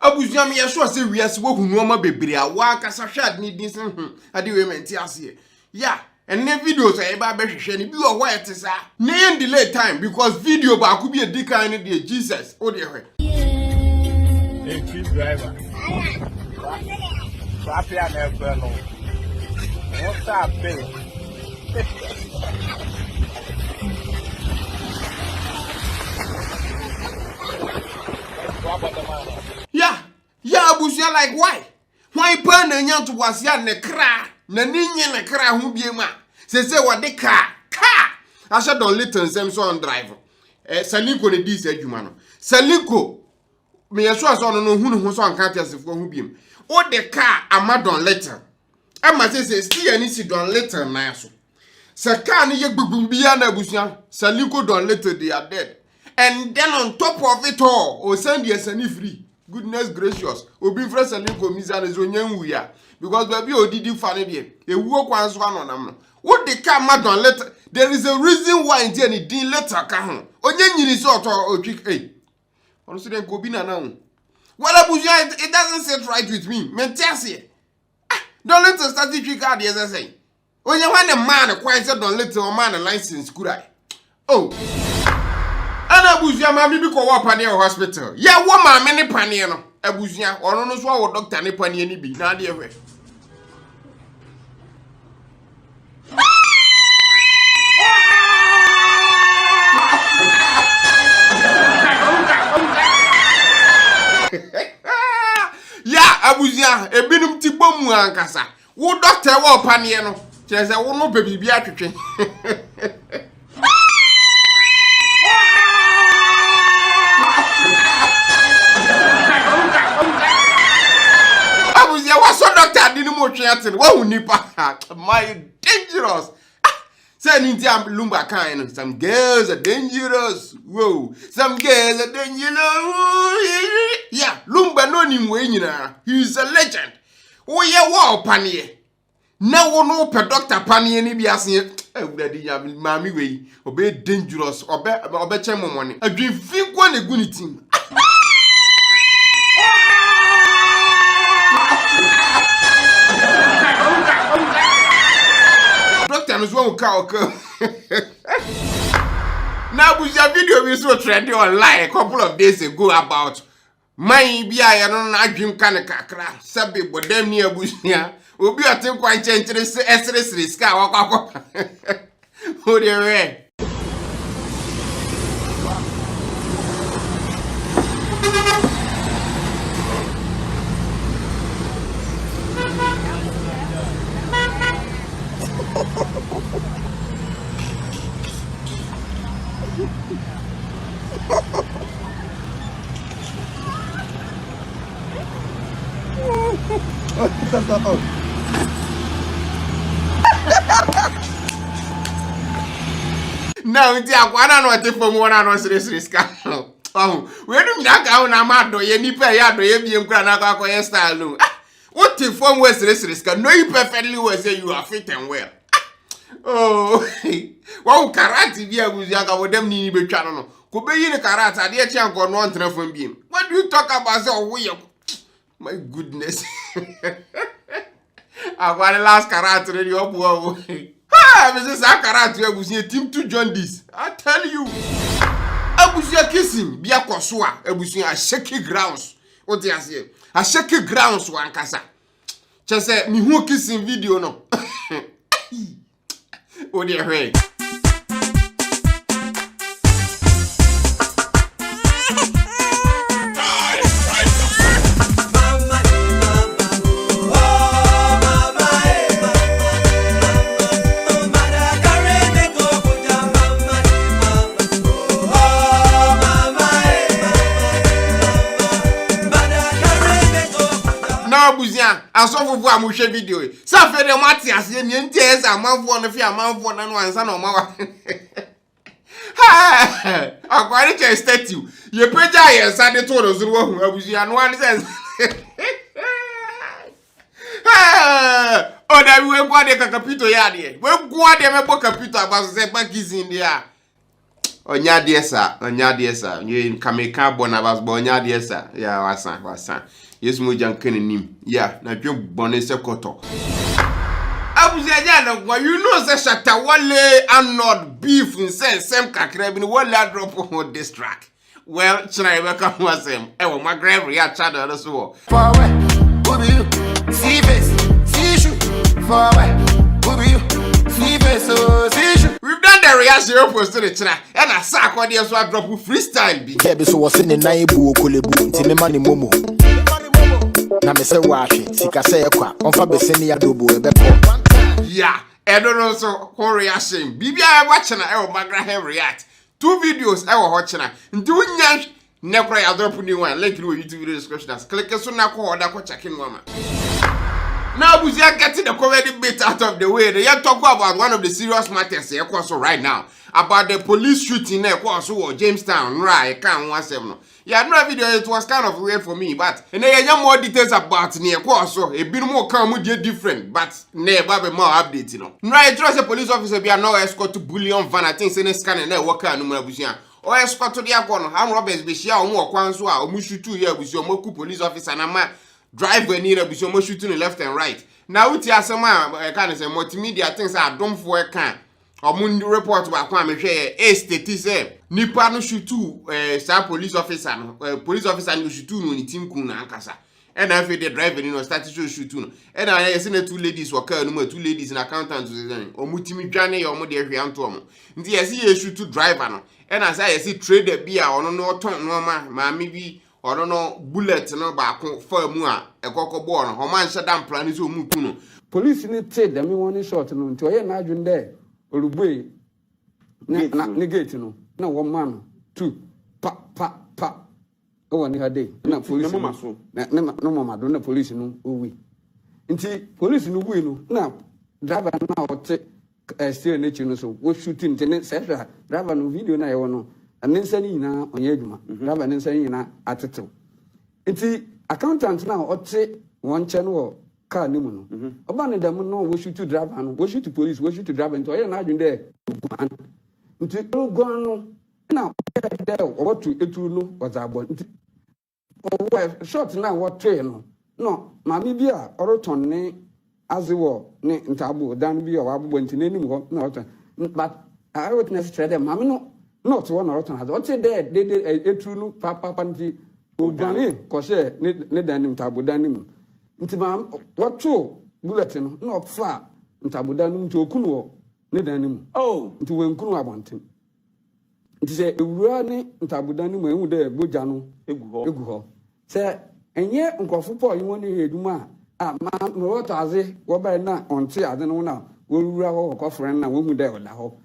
Abusua me so say wiase wo hu no ma bebre a wa kasa hwad ni din sen ade we menti ase ya and ne videos e ba behwehwe ni bi wo ho etesa ne yen delay time because video ba ku bi edikan ni de Jesus o de hwe hey chief driver traffic and airfare no what's up babe Yeah, abusia like why pa na nya to wasia ne kra na ninye ne kra ho biema se wo de car asha don little nsem so on drive Saliko ne dis adwuma no Saliko me yeso aso no hunu ho so anka tiasefo ho biem o de car amadon little ama se sti ani si don little na so se car ne ye gbugbum bia na abusia Saliko don little they are dead and then on top of it all o send the sani free. Goodness gracious. Obi fresh and go mizan is onye wuya. Because baby odidi fane die. E wuo kwa nso ano nam. What the car madon letter? There is a reason why in any din letter ka ho. Onye nyini so oto otwik eh. Ono so den go bi na na ho. Well abuja it doesn't sit right with me. Mentiase. Don't let us start twik card yes say. Onye wan the man kwan say don't let o man license kurai. Oh. Ana abusua ma mi bi ko wo pane hospital. Ya wo ma me ne pane no. Abusua ono no so wo doctor ne pane ni bi na de ehwe. Ya abusua ebinum ti bomu ankasa. Wo doctor wo pane no. Chese wo no be bibia twetwe. My dangerous. Say Ninja Lumba kind. Some girls are dangerous. Whoa. Some girls are dangerous. Yeah, Lumba no him way. He's a legend. Oh yeah, wow, Panier. Now one no per Dr. Panier ni be asking. Daddy, mammy way. Obey dangerous. Obey chemo money. A dream think one a good team. Now, with your video we so trending online a couple of days ago about my bia no dream kind of kakra sabi but them near bushia obi atin kwan chenchire esre ska wakwa o de we Now, it's a one no from one no serious ska. Oh, where do na ga na ma do ye ni pe ya do ye bi nkura na kwa kwa style no. What if from where serious ska? Know you perfectly well say you are fit and well. Oh, wow, karate bi aguzi ga wodam ni betwa no. Ko be yi ni karate ade e chia nko no ntra fam bi. What do you talk about say oh we my goodness. I want the last karate ready up wow. Ah, Mrs. Akaratu abusia team to join this. I tell you. Abusia kissing bia kwosua abusia a shaky grounds. What you say? A shaky grounds wan kasa. Chese mi hu kissing video no. O de hwe. Abuzia asofo a mo hwe video e sa fe de mati ase ni nti ese amanfo no fi amanfo na no ansa na omawa ha akwari che statue ye peja ye sa de to no zuru hu abuzia no an sense ha o da we gwa de kapito ya de we gwa de me bo kapito abaso se bankis in dia Onya dear sir. You can make carbon about Bonya dear sir. Yeah, was yes, Mojan Kenim. Yeah, na jump bonnet koto. Abuzajana, why you know the Shatawale and not beef in sense, Sam Kakrabin, one lad drop on this track. Well, try welcome was him. Oh, my grave react channel as well. Forward, who be you? See face, see issue. Forward, who be you? See face, so see issue. We've done the reaction post to the channel, and I saw what the swap drop with freestyle beat. Kebi so was in the naibu kolebu, intime mani momo. Na me se washi, sika se ekwa, onfa beseni ya dobo ebepo. Yeah, I don't know so whole reaction. Bibi I watching I will Magra react. 2 videos I will watching. Nti wunya nekra ya drop new one. Link in the YouTube video description. Click so na ko order ko check in one. Now Buzia getting the comedy bit out of the way. They are talking about one of the serious matters here so right now. About the police shooting there so Jamestown, right? Can't want seven. Yeah, no video, it was kind of weird for me, but and then you more details about near so a bit more come different, but never be more updates, you know. Right, trust a police officer be no escort to bullion van, I think send scan and then work on Busian. Or escort to the Akon, Ham Roberts be share more Kwansua, or Mushu 2 years with your Moku police officer and a man drive when near with your Mushu to the left and right. Now it's a man, I can't say multimedia things are done for a can. Omundi report wa kwa me hwe state say nipa no shutu sa police officer no shutu no ni team kun na ankasa e na fe the driver no start to shutu no e na ye se na 2 ladies wa car no ma 2 ladies na accountant omutimi dwane ye omo de hwe anto omo nti ye se ye shutu driver no e na say ye se trader bi a ono no ton no ma mi bi ono no bullet no ba ko fa mu a ekokobọ no ho man shedam plan so mu kun no police ni trade dem won short no nti oye na adwun de olugbe na negate no na wo man two pa o wani hade na police na mama do na police no owi nti police no wi no na driver na ote steer na chi no so wo shooting nti se driver no video na ye wo no anensa ni nyina onye adwuma driver anensa ni nyina atetew nti accountant na ote won che no car ni mu no oba ne dem no wo shoot driver no wo shoot police wo shoot driver nto ye na adwun de nti oguan no na de wo to etu no wazabo nti o short na wo train no ma mi bi a oroton ne azewo ne ntabo dan bi o wabbo nti nenim ho na oroton but I witness trade ma mi no not one oroton azewo te de etu no papa nti oguan ko se ne dan ntabo dan nim nti ma wato bullet no na ofa ntaboda no nti okunu wo ne dan nim nti wenkunu abonten nti se ewura ne ntaboda nim ehu de boja no egu ho se enye nkofo po yi woni eduma a ma no wato aze wo ba na onte ade no na wowura ho ko friend na wohu de oda ho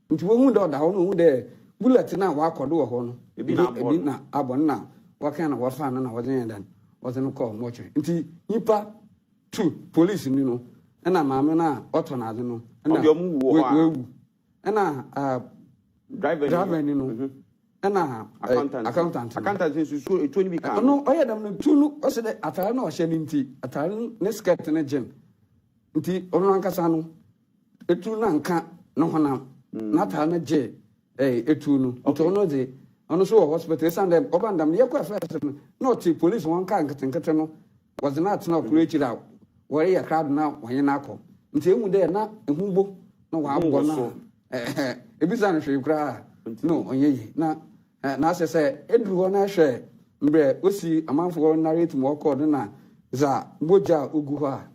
nti wohu de oda ho no hu de bullet na wa akodo ho no ebi na abon na waka na wafa na wozen dan wozen ko mo che nti nipa 2 police ni no na maame na auto na ade no na wewu na driver ni no na accountant so etu ni bi ka no oye dam no tu no o se de atare na o hye ni nti atare ne skirt ne gym nti ono ankasa no etu na nka no honam na atare na je etu no nti ono de ono so hospital sande obandam ye kwa first no ti police won ka nketenkete no was not na operate out where ya crowd na wanye na akọ nti emu de na ehugbo na wa abọ na ebisa na hwe kra no onye yi na asese eduru ho na hwe mbre osi amanfo narrate mo call na za boja ogu ho a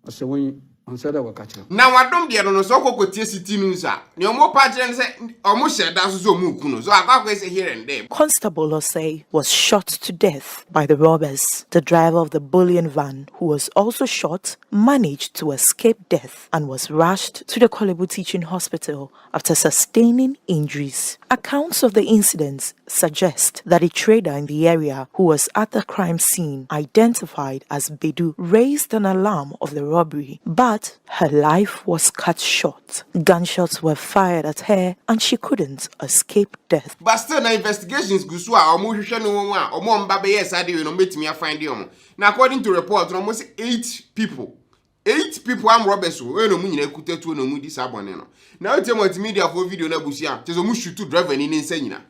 ose won onse da wakachiro na wadom de no so kokotie city news a ne omo pa kire se omo sheda so mu ku no so akwa say here and there. Constable Osei was shot to death by the robbers. The driver of the bullion van, who was also shot, managed to escape death and was rushed to the Kolebu Teaching Hospital after sustaining injuries. Accounts of the incidents suggest that a trader in the area who was at the crime scene, identified as Bedu, raised an alarm of the robbery, but her life was cut short. Gunshots were fired at her and she couldn't escape death. But still, the investigations go so omo hwehwe no won a omo mba be yes ade we no metimi find them. Now according to reports, almost 8 people 8 people am robbers so we no mu nyina kutetu no mu di sabone no na o tie multimedia for video na busia tezo mu shoot driver ni nsa nyina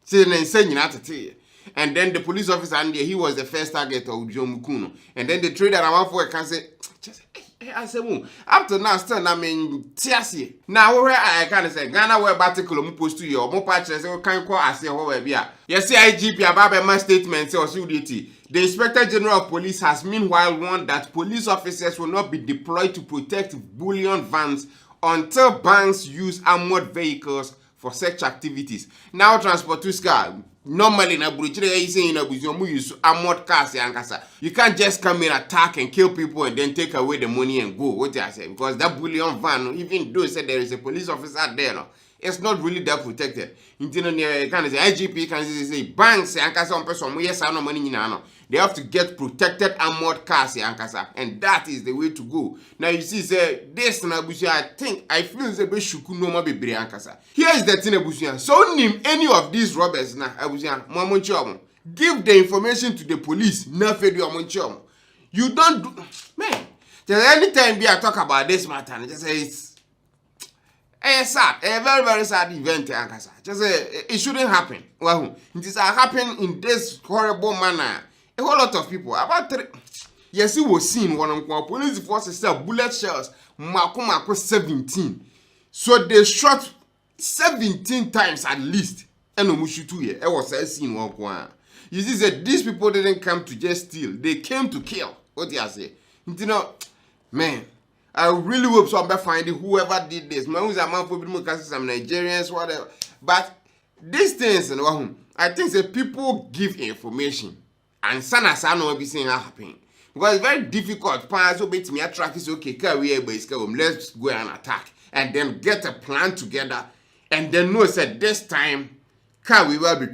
say na nsa nyina tete and then the police officer and he was the first target of Jomukuno and then the trader and one for can say I say up to now still na mean tiasie now where I can say Ghana where particular mu post to your mo patch say kan call ase ho we bia yes IGP ababa statement say osudity. The Inspector General of Police has meanwhile warned that police officers will not be deployed to protect bullion vans until banks use armored vehicles for such activities. Now transport to car. Normally na buruchire say in abuzium use armored cars yankasa. You can't just come in, attack and kill people and then take away the money and go. What I say? Because that bullion van, even though said there is a police officer there, no, it's not really that protected. Internal can say IGP can say banks yankasa on person yes no money no. They have to get protected armored cars yankasa, and that is the way to go. Now you see, say this na busia. I feel the be shuku no ma bebre yankasa. Here is the thing, busia. So name any of these robbers na busia. Mo give the information to the police. Na fedu amonchom. You don't do, man. Just anytime we talk about this matter, just say it's sad, a very very sad event yankasa. Just say it shouldn't happen. Well, it is happen in this horrible manner. A whole lot of people, about 3, yes, it was seen one of police forces said bullet shells, Mako 17. So they shot 17 times at least. And no mushutu here. I was seen one. You see, that these people didn't come to just steal, they came to kill. What do you say? You know, man, I really hope somebody find whoever did this. Man, who's a man for some Nigerians, whatever. But these things, you know, I think that people give information. And sana no be saying happen because it's very difficult. So bit me attract is okay. Let's go and attack and then get a plan together and then know said this time car we will be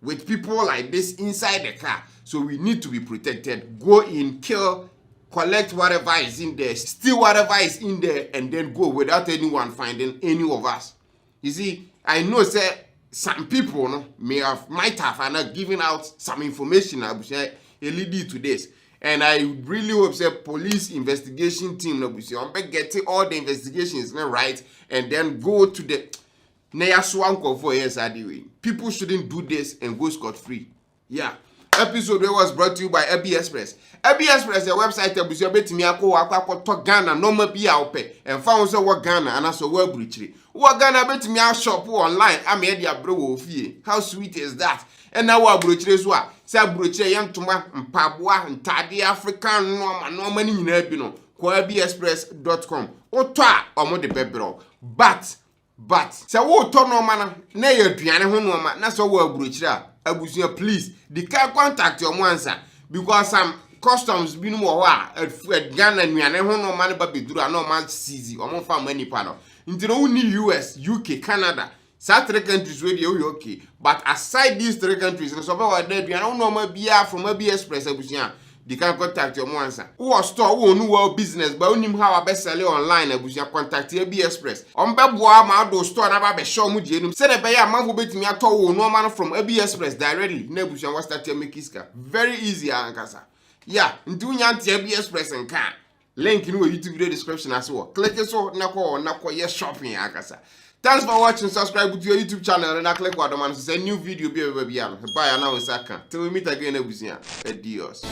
with people like this inside the car. So we need to be protected. Go in, kill, collect whatever is in there, steal whatever is in there, and then go without anyone finding any of us. You see, I know say. Some people no, might have given out some information leading to this. And I really hope the police investigation team no, getting all the investigations right and then go to the Nayaswanko for years. People shouldn't do this and go scot-free. Yeah. Episode was brought to you by Ebi Express. Ebi Express the website abusua betimi akọ Ghana normal bi a ope and found so what Ghana and so well breachly. What Ghana betimi a shop online am e dia bro wo fie. How sweet is that? And now wa brochire so a say brochire yantuma mpaboa ntade African normal ni nyina bi no ko ebiexpress.com. Oto a omo de bebro. But say wo to no ma na ye aduane ho no ma na so wa brochire a abusia please the car contact your answer because some customs bi no wo a Ghana nuane ho no ma ne ba beduru a no ma seize o mo fa money pa no nti no ni US UK Canada South 3 countries where you okay but aside these 3 countries so ba there duane ho no ma bia from Ebi Express abusia the can contact your answer who store who no well business but unim how be sell online abusia contact Ebi Express on be boa ma do store na ba be show mu die num say the be ya man go betimi ato wo no man from Ebi Express directly na abusia was start make iska very easy ankasa yeah ndu nya ante Ebi Express nka link in the YouTube video description as well click it so na ko yes shopping ankasa. Thanks for watching. Subscribe to your YouTube channel and click what the man says new video be bye now in second till we meet again abusia adios.